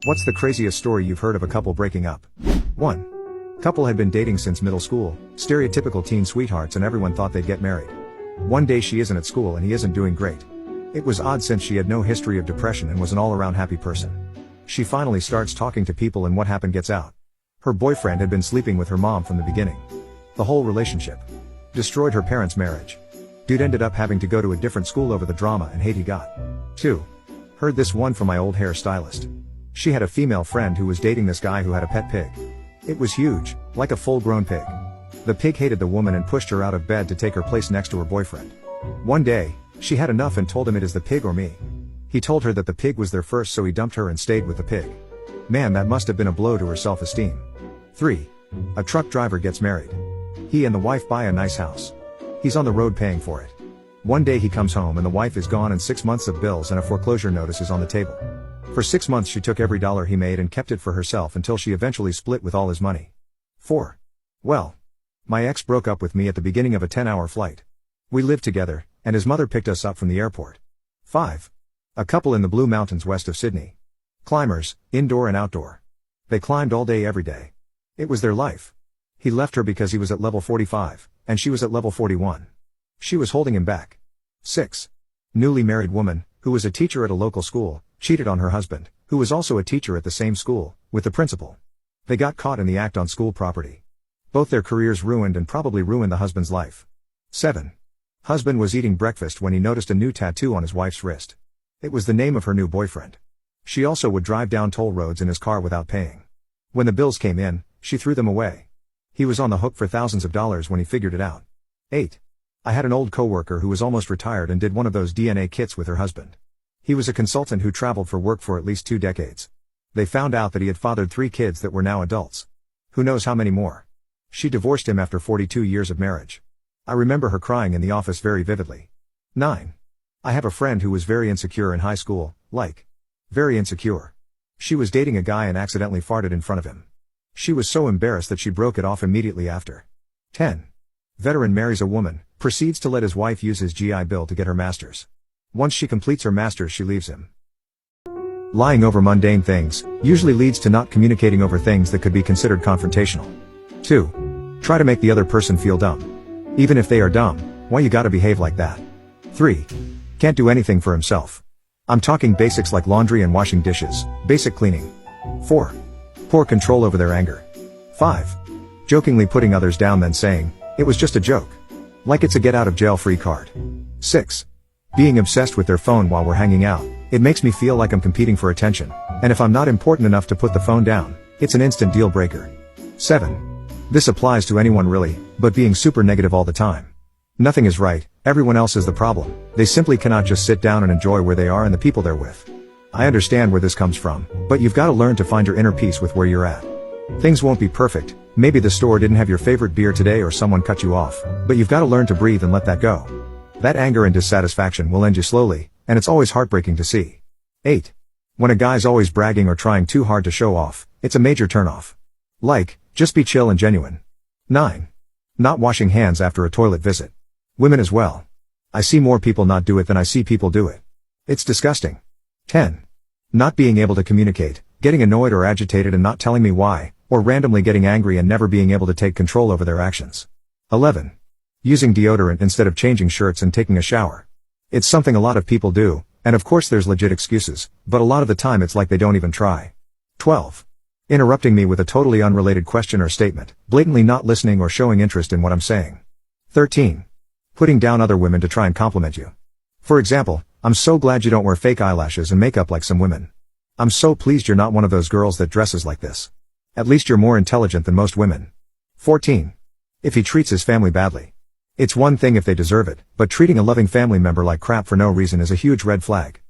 What's the craziest story you've heard of a couple breaking up? 1. Couple had been dating since middle school, stereotypical teen sweethearts, and everyone thought they'd get married. One day she isn't at school and he isn't doing great. It was odd since she had no history of depression and was an all-around happy person. She finally starts talking to people and what happened gets out. Her boyfriend had been sleeping with her mom from the beginning. The whole relationship destroyed her parents' marriage. Dude ended up having to go to a different school over the drama and hate he got. 2. Heard this one from my old hairstylist. She had a female friend who was dating this guy who had a pet pig. It was huge, like a full-grown pig. The pig hated the woman and pushed her out of bed to take her place next to her boyfriend. One day, she had enough and told him it is the pig or me. He told her that the pig was there first, so he dumped her and stayed with the pig. Man, that must have been a blow to her self-esteem. 3. A truck driver gets married. He and the wife buy a nice house. He's on the road paying for it. One day he comes home and the wife is gone and 6 months of bills and a foreclosure notice is on the table. For 6 months she took every dollar he made and kept it for herself until she eventually split with all his money. 4. Well, my ex broke up with me at the beginning of a 10-hour flight. We lived together, and his mother picked us up from the airport. 5. A couple in the Blue Mountains west of Sydney. Climbers, indoor and outdoor. They climbed all day every day. It was their life. He left her because he was at level 45, and she was at level 41. She was holding him back. 6. Newly married woman, who was a teacher at a local school, cheated on her husband, who was also a teacher at the same school, with the principal. They got caught in the act on school property. Both their careers ruined and probably ruined the husband's life. 7. Husband was eating breakfast when he noticed a new tattoo on his wife's wrist. It was the name of her new boyfriend. She also would drive down toll roads in his car without paying. When the bills came in, she threw them away. He was on the hook for thousands of dollars when he figured it out. 8. I had an old coworker who was almost retired and did one of those DNA kits with her husband. He was a consultant who traveled for work for at least 2 decades. They found out that he had fathered 3 kids that were now adults. Who knows how many more. She divorced him after 42 years of marriage. I remember her crying in the office very vividly. 9. I have a friend who was very insecure in high school, very insecure. She was dating a guy and accidentally farted in front of him. She was so embarrassed that she broke it off immediately after. 10. Veteran marries a woman, proceeds to let his wife use his GI Bill to get her master's. Once she completes her master's, she leaves him. Lying over mundane things usually leads to not communicating over things that could be considered confrontational. 2. Try to make the other person feel dumb. Even if they are dumb, why you gotta behave like that? 3. Can't do anything for himself. I'm talking basics like laundry and washing dishes, basic cleaning. 4. Poor control over their anger. 5. Jokingly putting others down then saying, it was just a joke. Like it's a get out of jail free card. 6. Being obsessed with their phone while we're hanging out. It makes me feel like I'm competing for attention, and if I'm not important enough to put the phone down, it's an instant deal breaker. 7. This applies to anyone really, but being super negative all the time. Nothing is right, everyone else is the problem. They simply cannot just sit down and enjoy where they are and the people they're with. I understand where this comes from, but you've got to learn to find your inner peace with where you're at. Things won't be perfect, maybe the store didn't have your favorite beer today or someone cut you off, but you've got to learn to breathe and let that go. That anger and dissatisfaction will end you slowly, and it's always heartbreaking to see. 8. When a guy's always bragging or trying too hard to show off, it's a major turnoff. Just be chill and genuine. 9. Not washing hands after a toilet visit. Women as well. I see more people not do it than I see people do it. It's disgusting. 10. Not being able to communicate, getting annoyed or agitated and not telling me why, or randomly getting angry and never being able to take control over their actions. 11. Using deodorant instead of changing shirts and taking a shower. It's something a lot of people do, and of course there's legit excuses, but a lot of the time it's like they don't even try. 12. Interrupting me with a totally unrelated question or statement, blatantly not listening or showing interest in what I'm saying. 13. Putting down other women to try and compliment you. For example, I'm so glad you don't wear fake eyelashes and makeup like some women. I'm so pleased you're not one of those girls that dresses like this. At least you're more intelligent than most women. 14. If he treats his family badly. It's one thing if they deserve it, but treating a loving family member like crap for no reason is a huge red flag.